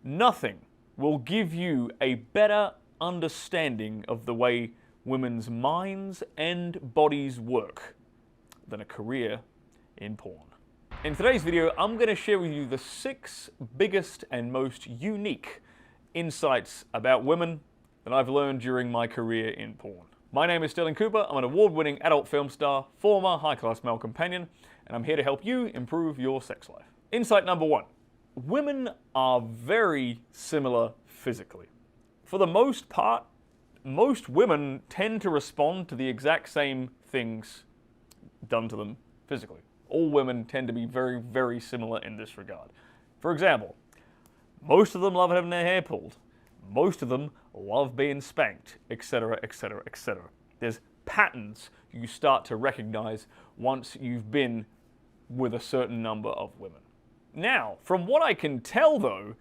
Nothing will give you a better understanding of the way women's minds and bodies work than a career in porn. In today's video, I'm going to share with you the 6 biggest and most unique insights about women that I've learned during my career in porn. My name is Sterling Cooper. I'm an award-winning adult film star, former high-class male companion, and I'm here to help you improve your sex life. Insight number 1. Women are very similar physically. For the most part, most women tend to respond to the exact same things done to them physically. All women tend to be very, very similar in this regard. For example, most of them love having their hair pulled. Most of them love being spanked, etc., etc., etc. There's patterns you start to recognize once you've been with a certain number of women. Now, from what I can tell though,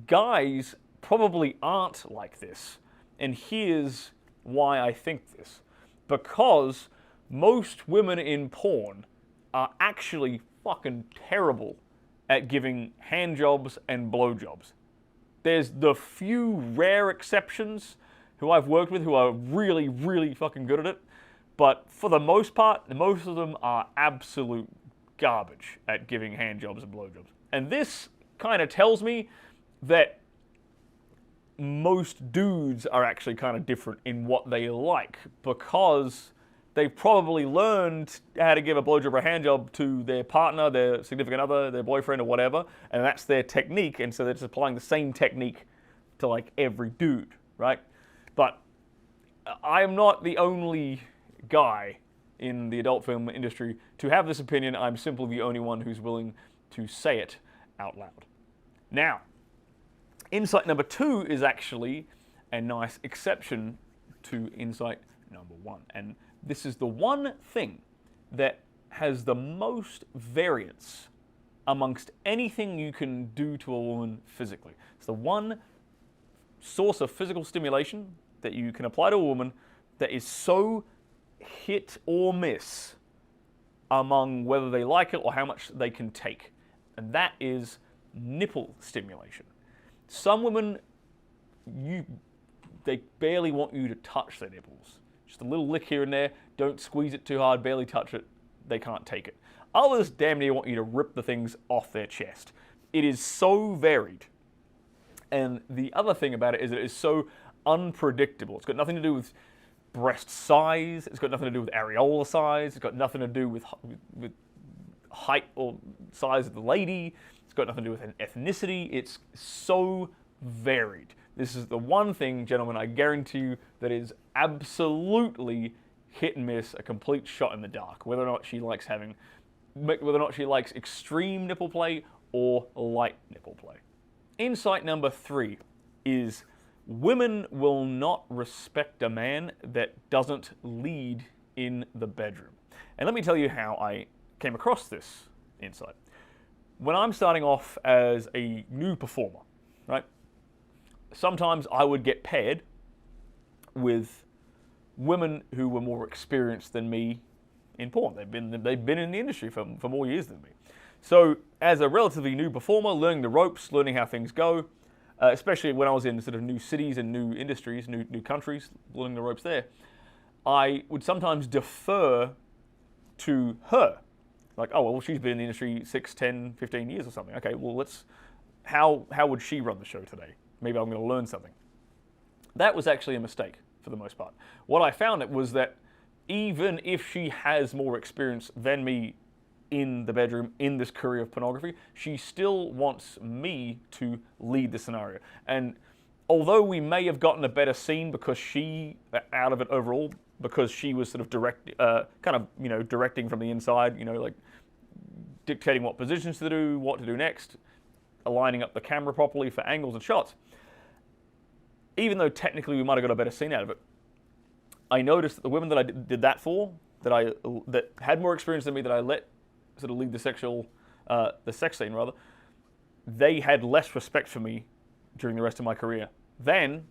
guys probably aren't like this. And here's why I think this. Because most women in porn are actually fucking terrible at giving handjobs and blowjobs. There's the few rare exceptions who I've worked with who are really, really fucking good at it. But for the most part, most of them are absolute garbage at giving handjobs and blowjobs. And this kind of tells me that most dudes are actually kind of different in what they like, because they've probably learned how to give a blowjob or a handjob to their partner, their significant other, their boyfriend or whatever, and that's their technique, and so they're just applying the same technique to like every dude, right? But I am not the only guy in the adult film industry to have this opinion. I'm simply the only one who's willing to say it out loud. Now, insight number 2 is actually a nice exception to insight number 1, and this is the one thing that has the most variance amongst anything you can do to a woman physically. It's the one source of physical stimulation that you can apply to a woman that is so hit or miss among whether they like it or how much they can take. And that is nipple stimulation. Some women, they barely want you to touch their nipples. Just a little lick here and there, don't squeeze it too hard, barely touch it, they can't take it. Others damn near want you to rip the things off their chest. It is so varied. And the other thing about it is that it is so unpredictable. It's got nothing to do with breast size, it's got nothing to do with areola size, it's got nothing to do with height or size of the lady, it's got nothing to do with ethnicity. It's so varied. This is the one thing, gentlemen, I guarantee you that is absolutely hit and miss, a complete shot in the dark, whether or not she likes extreme nipple play or light nipple play. Insight number 3 is women will not respect a man that doesn't lead in the bedroom. And let me tell you how I came across this insight. When I'm starting off as a new performer, right? Sometimes I would get paired with women who were more experienced than me in porn. They've been in the industry for more years than me. So as a relatively new performer, learning the ropes, learning how things go, especially when I was in sort of new cities and new industries, new countries, learning the ropes there, I would sometimes defer to her. Like, oh, well, she's been in the industry 6, 10, 15 years or something. Okay, well, how would she run the show today? Maybe I'm going to learn something. That was actually a mistake for the most part. What I found it was that even if she has more experience than me in the bedroom, in this career of pornography, she still wants me to lead the scenario. And although we may have gotten a better scene because out of it overall, because she was sort of directing from the inside, like dictating what positions to do, what to do next, aligning up the camera properly for angles and shots. Even though technically we might have got a better scene out of it, I noticed that the women that I did that for, that had more experience than me, that I let sort of lead the sex scene rather, they had less respect for me during the rest of my career than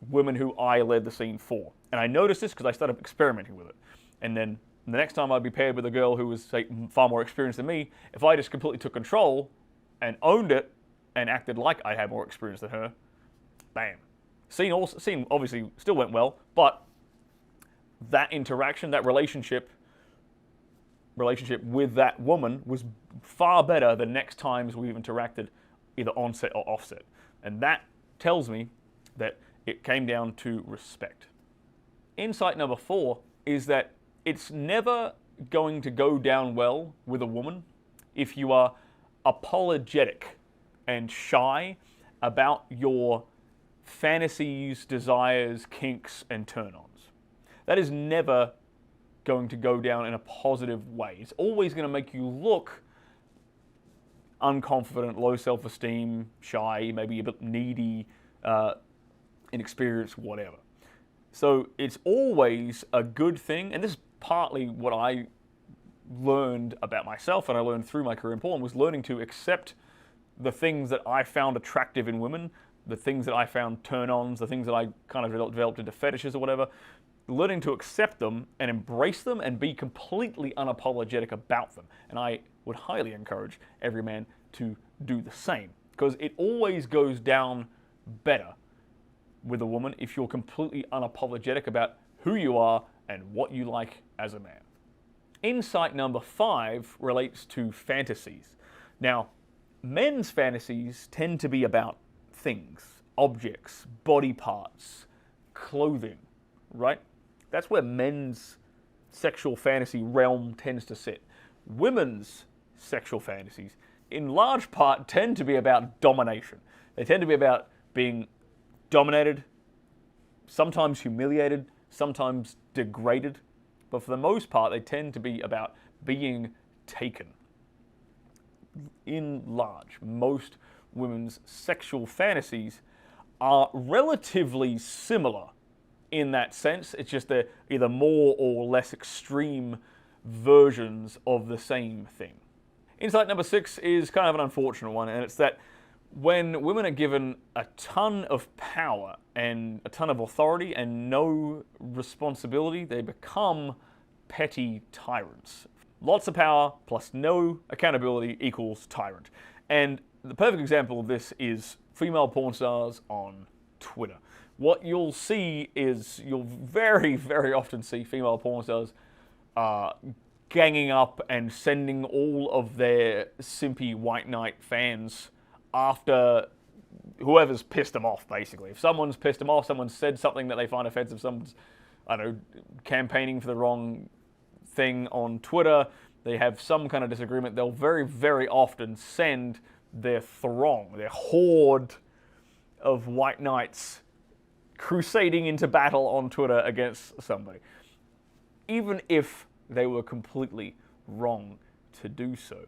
women who I led the scene for. And I noticed this because I started experimenting with it. And then the next time I'd be paired with a girl who was, say, far more experienced than me, if I just completely took control and owned it and acted like I had more experience than her, bam. Scene obviously still went well, but that interaction, that relationship with that woman was far better than next times we've interacted either on set or off set. And that tells me that it came down to respect. Insight number 4 is that it's never going to go down well with a woman if you are apologetic and shy about your fantasies, desires, kinks, and turn-ons. That is never going to go down in a positive way. It's always going to make you look unconfident, low self-esteem, shy, maybe a bit needy, inexperienced, whatever. So it's always a good thing, and this is partly what I learned about myself and I learned through my career in porn, was learning to accept the things that I found attractive in women, the things that I found turn-ons, the things that I kind of developed into fetishes or whatever, learning to accept them and embrace them and be completely unapologetic about them. And I would highly encourage every man to do the same, because it always goes down better with a woman if you're completely unapologetic about who you are and what you like as a man. Insight number 5 relates to fantasies. Now, men's fantasies tend to be about things, objects, body parts, clothing, right? That's where men's sexual fantasy realm tends to sit. Women's sexual fantasies, in large part, tend to be about domination. They tend to be about being dominated, sometimes humiliated, sometimes degraded, but for the most part, they tend to be about being taken. In large, most women's sexual fantasies are relatively similar in that sense. It's just they're either more or less extreme versions of the same thing. Insight number 6 is kind of an unfortunate one, and it's that when women are given a ton of power and a ton of authority and no responsibility, they become petty tyrants. Lots of power plus no accountability equals tyrant. And the perfect example of this is female porn stars on Twitter. What you'll see is, you'll very, very often see female porn stars ganging up and sending all of their simpy white knight fans after whoever's pissed them off, basically. If someone's pissed them off, someone said something that they find offensive, someone's, I don't know, campaigning for the wrong thing on Twitter, they have some kind of disagreement, they'll very, very often send their throng, their horde of white knights crusading into battle on Twitter against somebody, even if they were completely wrong to do so.